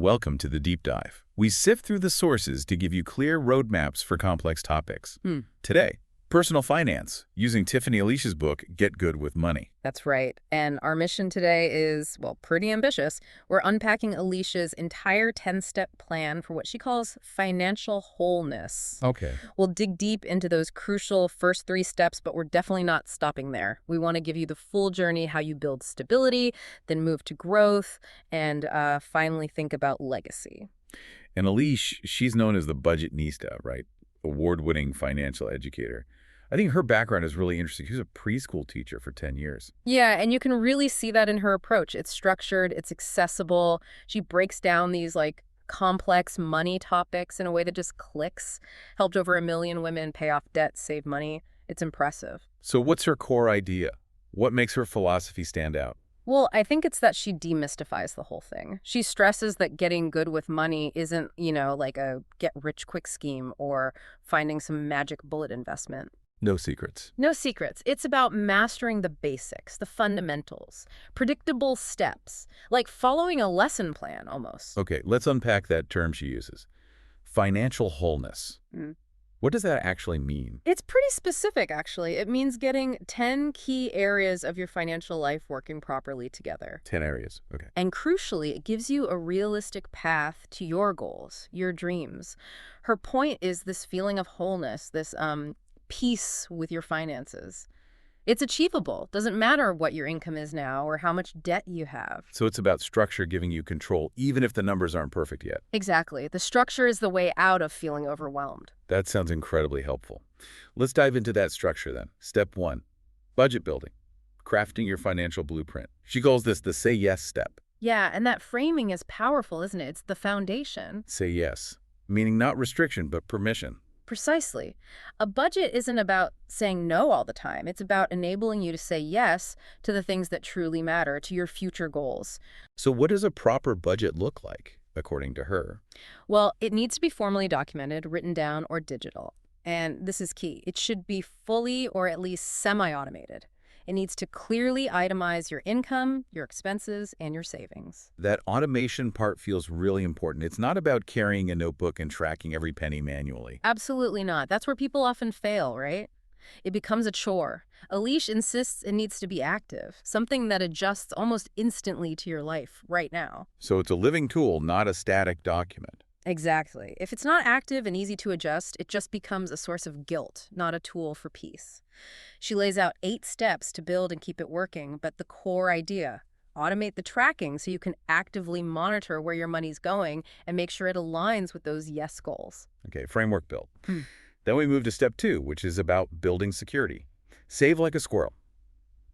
Welcome to the Deep Dive. We sift through the sources to give you clear roadmaps for complex topics. Today, personal finance, using Tiffany Aliche's book, Get Good with Money. That's right. And our mission today is, well, pretty ambitious. We're unpacking Alicia's entire 10-step plan for what she calls financial wholeness. Okay. We'll dig deep into those crucial first 3 steps, but we're definitely not stopping there. We want to give you the full journey, how you build stability, then move to growth, and finally think about legacy. And Aliche, she's known as the Budgetnista, right? Award-winning financial educator. I think her background is really interesting. She was a preschool teacher for 10 years. Yeah, and you can really see that in her approach. It's structured, it's accessible. She breaks down these complex money topics in a way that just clicks. Helped over 1 million women pay off debt, save money. It's impressive. So what's her core idea? What makes her philosophy stand out? Well, I think it's that she demystifies the whole thing. She stresses that getting good with money isn't, like a get-rich-quick scheme or finding some magic bullet investment. No secrets. No secrets. It's about mastering the basics, the fundamentals, predictable steps, like following a lesson plan almost. Okay, let's unpack that term she uses. Financial wholeness. What does that actually mean? It's pretty specific, actually. It means getting 10 key areas of your financial life working properly together. 10 areas, okay. And crucially, it gives you a realistic path to your goals, your dreams. Her point is this feeling of wholeness, this peace with your finances. It's achievable. Doesn't matter what your income is now or how much debt you have. So it's about structure giving you control, even if the numbers aren't perfect yet. Exactly. The structure is the way out of feeling overwhelmed. That sounds incredibly helpful. Let's dive into that structure then. Step 1, budget building, crafting your financial blueprint. She calls this the say yes step. Yeah, and that framing is powerful, isn't it? It's the foundation. Say yes, meaning not restriction, but permission. Precisely. A budget isn't about saying no all the time. It's about enabling you to say yes to the things that truly matter, to your future goals. So what does a proper budget look like, according to her? Well, it needs to be formally documented, written down, or digital. And this is key. It should be fully or at least semi-automated. It needs to clearly itemize your income, your expenses, and your savings. That automation part feels really important. It's not about carrying a notebook and tracking every penny manually. Absolutely not. That's where people often fail, right? It becomes a chore. Aliche insists it needs to be active, something that adjusts almost instantly to your life right now. So it's a living tool, not a static document. Exactly. If it's not active and easy to adjust, it just becomes a source of guilt, not a tool for peace. She lays out 8 steps to build and keep it working, but the core idea: automate the tracking so you can actively monitor where your money's going and make sure it aligns with those yes goals. Okay, framework built. Then we move to step 2, which is about building security. Save like a squirrel,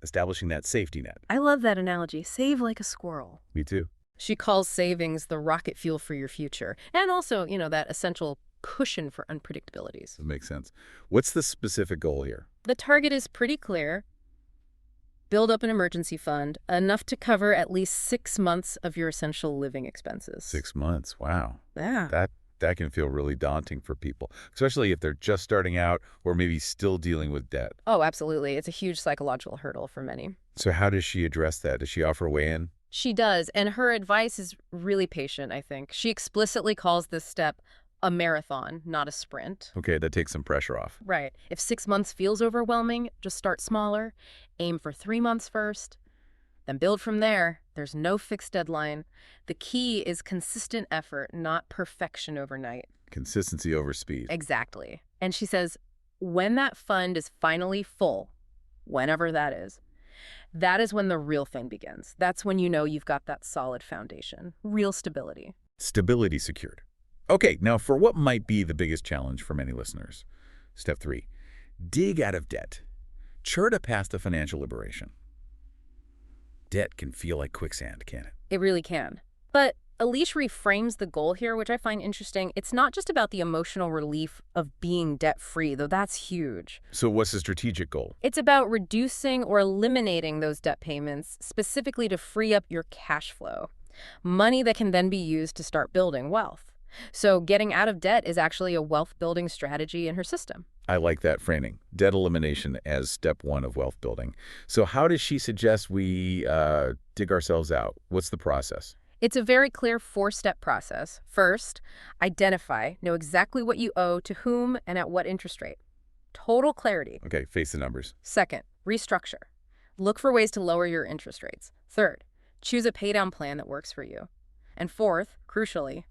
establishing that safety net. I love that analogy. Save like a squirrel. Me too. She calls savings the rocket fuel for your future. And also, that essential cushion for unpredictabilities. That makes sense. What's the specific goal here? The target is pretty clear. Build up an emergency fund, enough to cover at least 6 months of your essential living expenses. 6 months, wow. Yeah. That can feel really daunting for people, especially if they're just starting out or maybe still dealing with debt. Oh, absolutely. It's a huge psychological hurdle for many. So how does she address that? Does she offer a way in? She does, and her advice is really patient, I think. She explicitly calls this step a marathon, not a sprint. Okay, that takes some pressure off. Right. If 6 months feels overwhelming, just start smaller. Aim for 3 months first, then build from there. There's no fixed deadline. The key is consistent effort, not perfection overnight. Consistency over speed. Exactly. And she says, when that fund is finally full, whenever that is when the real thing begins. That's when you know you've got that solid foundation, real stability. Stability secured. Okay, now for what might be the biggest challenge for many listeners. Step 3, dig out of debt. Chart a path to financial liberation. Debt can feel like quicksand, can't it? It really can. But Aliche reframes the goal here, which I find interesting. It's not just about the emotional relief of being debt-free, though that's huge. So what's the strategic goal? It's about reducing or eliminating those debt payments, specifically to free up your cash flow, money that can then be used to start building wealth. So getting out of debt is actually a wealth-building strategy in her system. I like that framing. Debt elimination as step 1 of wealth building. So how does she suggest we dig ourselves out? What's the process? It's a very clear four-step process. First, identify, know exactly what you owe to whom and at what interest rate. Total clarity. Okay, face the numbers. Second, restructure. Look for ways to lower your interest rates. Third, choose a paydown plan that works for you. And fourth, crucially,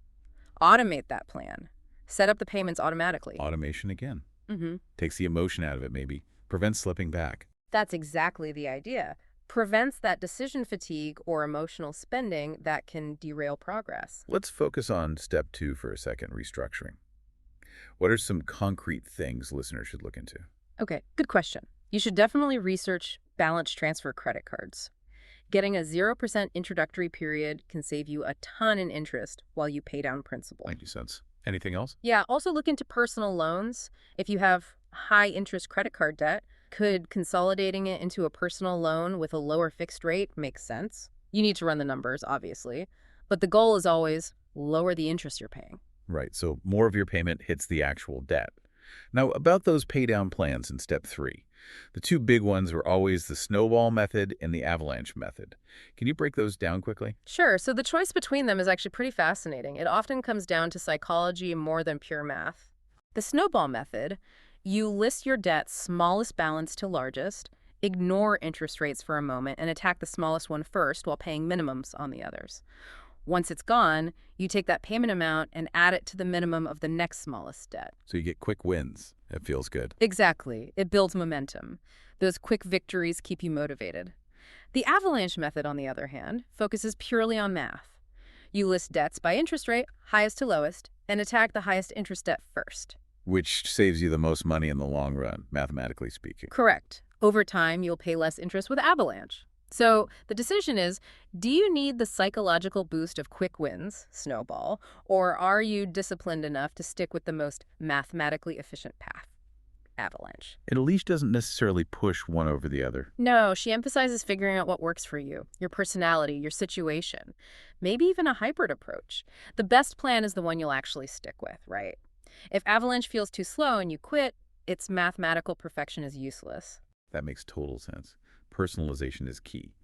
automate that plan. Set up the payments automatically. Automation again. Mm-hmm. Takes the emotion out of it, maybe. Prevents slipping back. That's exactly the idea. Prevents that decision fatigue or emotional spending that can derail progress. Let's focus on step 2 for a second, restructuring. What are some concrete things listeners should look into? Okay, good question. You should definitely research balance transfer credit cards. Getting a 0% introductory period can save you a ton in interest while you pay down principal. 90 cents. Anything else? Yeah, also look into personal loans. If you have high interest credit card debt, could consolidating it into a personal loan with a lower fixed rate make sense? You need to run the numbers, obviously, but the goal is always lower the interest you're paying. Right, so more of your payment hits the actual debt. Now, about those pay down plans in step 3. The two big ones were always the snowball method and the avalanche method. Can you break those down quickly? Sure, so the choice between them is actually pretty fascinating. It often comes down to psychology more than pure math. The snowball method, you list your debt's smallest balance to largest, ignore interest rates for a moment, and attack the smallest one first while paying minimums on the others. Once it's gone, you take that payment amount and add it to the minimum of the next smallest debt. So you get quick wins. It feels good. Exactly. It builds momentum. Those quick victories keep you motivated. The avalanche method, on the other hand, focuses purely on math. You list debts by interest rate, highest to lowest, and attack the highest interest debt first. Which saves you the most money in the long run, mathematically speaking. Correct. Over time, you'll pay less interest with avalanche. So the decision is, do you need the psychological boost of quick wins, snowball, or are you disciplined enough to stick with the most mathematically efficient path, avalanche? And Aliche doesn't necessarily push one over the other. No, she emphasizes figuring out what works for you, your personality, your situation, maybe even a hybrid approach. The best plan is the one you'll actually stick with, right? If avalanche feels too slow and you quit, its mathematical perfection is useless. That makes total sense. Personalization is key.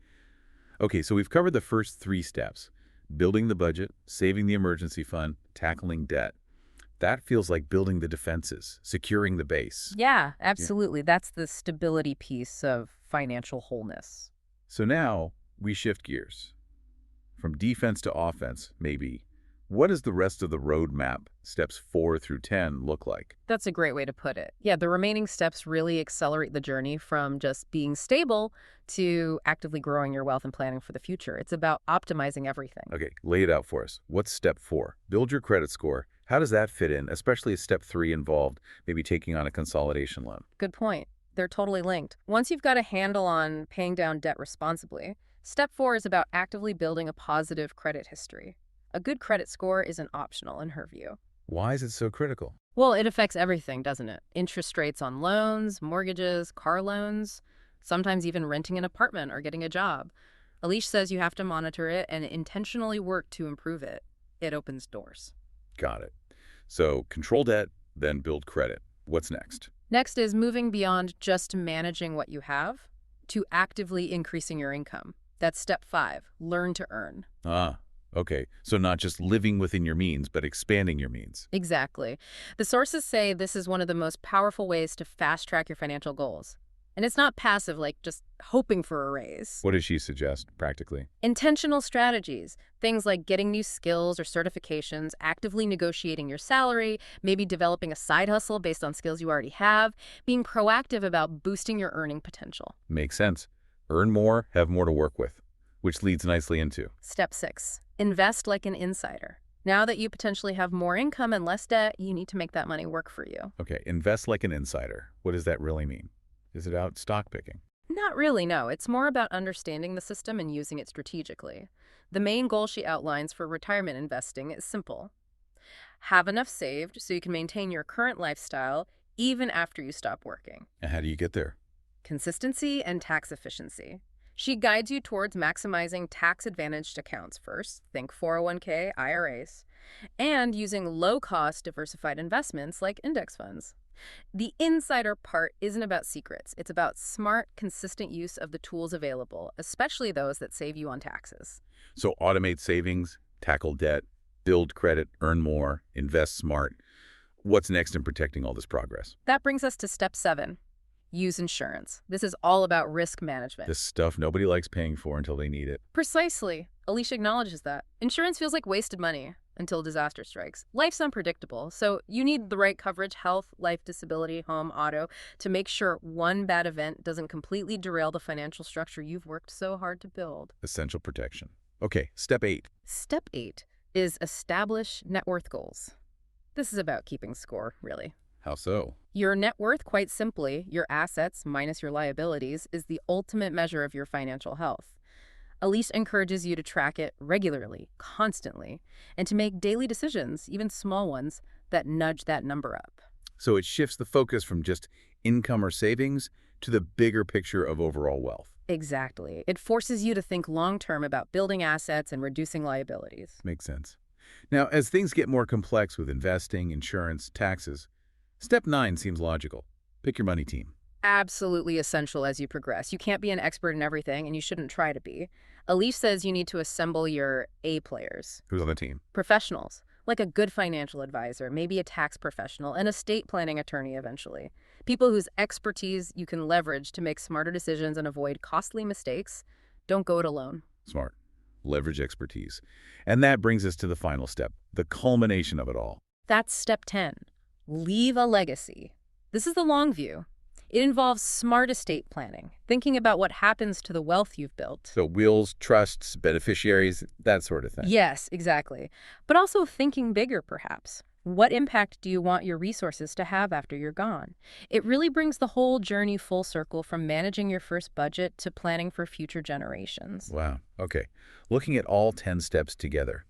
Okay, so we've covered the first 3 steps. Building the budget, saving the emergency fund, tackling debt. That feels like building the defenses, securing the base. Yeah, absolutely. That's the stability piece of financial wholeness. So now we shift gears. From defense to offense, maybe. What does the rest of the roadmap, steps 4 through 10, look like? That's a great way to put it. Yeah, the remaining steps really accelerate the journey from just being stable to actively growing your wealth and planning for the future. It's about optimizing everything. Okay, lay it out for us. What's step 4? Build your credit score. How does that fit in, especially as step 3 involved maybe taking on a consolidation loan? Good point. They're totally linked. Once you've got a handle on paying down debt responsibly, step 4 is about actively building a positive credit history. A good credit score isn't optional in her view. Why is it so critical? Well, it affects everything, doesn't it? Interest rates on loans, mortgages, car loans, sometimes even renting an apartment or getting a job. Aliche says you have to monitor it and intentionally work to improve it. It opens doors. Got it. So control debt, then build credit. What's next? Next is moving beyond just managing what you have to actively increasing your income. That's step 5, learn to earn. Okay, so not just living within your means, but expanding your means. Exactly. The sources say this is one of the most powerful ways to fast-track your financial goals. And it's not passive, like just hoping for a raise. What does she suggest, practically? Intentional strategies, things like getting new skills or certifications, actively negotiating your salary, maybe developing a side hustle based on skills you already have, being proactive about boosting your earning potential. Makes sense. Earn more, have more to work with, which leads nicely into Step 6, invest like an insider. Now that you potentially have more income and less debt, you need to make that money work for you. Okay, invest like an insider. What does that really mean? Is it out stock picking? Not really, no. It's more about understanding the system and using it strategically. The main goal she outlines for retirement investing is simple. Have enough saved so you can maintain your current lifestyle even after you stop working. And how do you get there? Consistency and tax efficiency. She guides you towards maximizing tax-advantaged accounts first, think 401k, IRAs, and using low-cost diversified investments like index funds. The insider part isn't about secrets. It's about smart, consistent use of the tools available, especially those that save you on taxes. So automate savings, tackle debt, build credit, earn more, invest smart. What's next in protecting all this progress? That brings us to step 7. Use insurance. This is all about risk management. This stuff nobody likes paying for until they need it. Precisely. Alicia acknowledges that. Insurance feels like wasted money until disaster strikes. Life's unpredictable, so you need the right coverage, health, life, disability, home, auto, to make sure one bad event doesn't completely derail the financial structure you've worked so hard to build. Essential protection. Okay, step 8. Step 8 is establish net worth goals. This is about keeping score, really. How so? Your net worth, quite simply, your assets minus your liabilities, is the ultimate measure of your financial health. Elise encourages you to track it regularly, constantly, and to make daily decisions, even small ones, that nudge that number up. So it shifts the focus from just income or savings to the bigger picture of overall wealth. Exactly. It forces you to think long-term about building assets and reducing liabilities. Makes sense. Now, as things get more complex with investing, insurance, taxes, step 9 seems logical. Pick your money team. Absolutely essential as you progress. You can't be an expert in everything, and you shouldn't try to be. Elise says you need to assemble your A players. Who's on the team? Professionals, like a good financial advisor, maybe a tax professional, an estate planning attorney eventually. People whose expertise you can leverage to make smarter decisions and avoid costly mistakes. Don't go it alone. Smart. Leverage expertise. And that brings us to the final step, the culmination of it all. That's step 10. Leave a legacy. This is the long view. It involves smart estate planning, thinking about what happens to the wealth you've built. So wills, trusts, beneficiaries, that sort of thing. Yes, exactly. But also thinking bigger, perhaps. What impact do you want your resources to have after you're gone? It really brings the whole journey full circle, from managing your first budget to planning for future generations. Wow. Okay. Looking at all 10 steps together,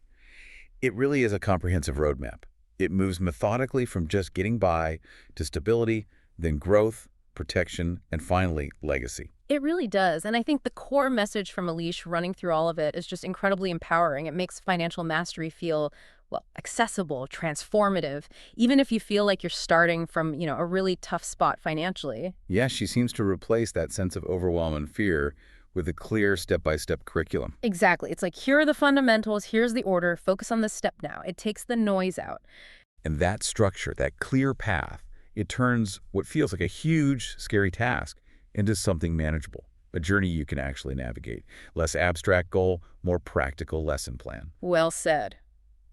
it really is a comprehensive roadmap. It moves methodically from just getting by to stability, then growth, protection, and finally, legacy. It really does. And I think the core message from Aliche running through all of it is just incredibly empowering. It makes financial mastery feel, well, accessible, transformative, even if you feel like you're starting from, a really tough spot financially. Yes, she seems to replace that sense of overwhelm and fear with a clear step-by-step curriculum. Exactly. It's like, here are the fundamentals, here's the order, focus on this step now. It takes the noise out. And that structure, that clear path, it turns what feels like a huge, scary task into something manageable, a journey you can actually navigate. Less abstract goal, more practical lesson plan. Well said.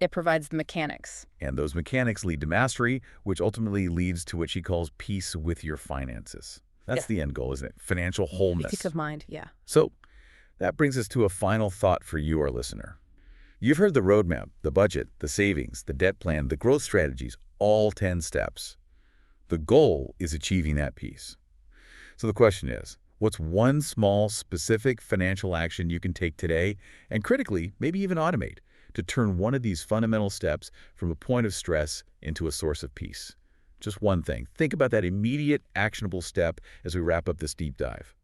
It provides the mechanics. And those mechanics lead to mastery, which ultimately leads to what she calls peace with your finances. That's the end goal, isn't it? Financial wholeness. Peace of mind, yeah. So that brings us to a final thought for you, our listener. You've heard the roadmap, the budget, the savings, the debt plan, the growth strategies, all 10 steps. The goal is achieving that peace. So the question is, what's one small, specific financial action you can take today, and critically, maybe even automate, to turn one of these fundamental steps from a point of stress into a source of peace? Just one thing. Think about that immediate, actionable step as we wrap up this deep dive.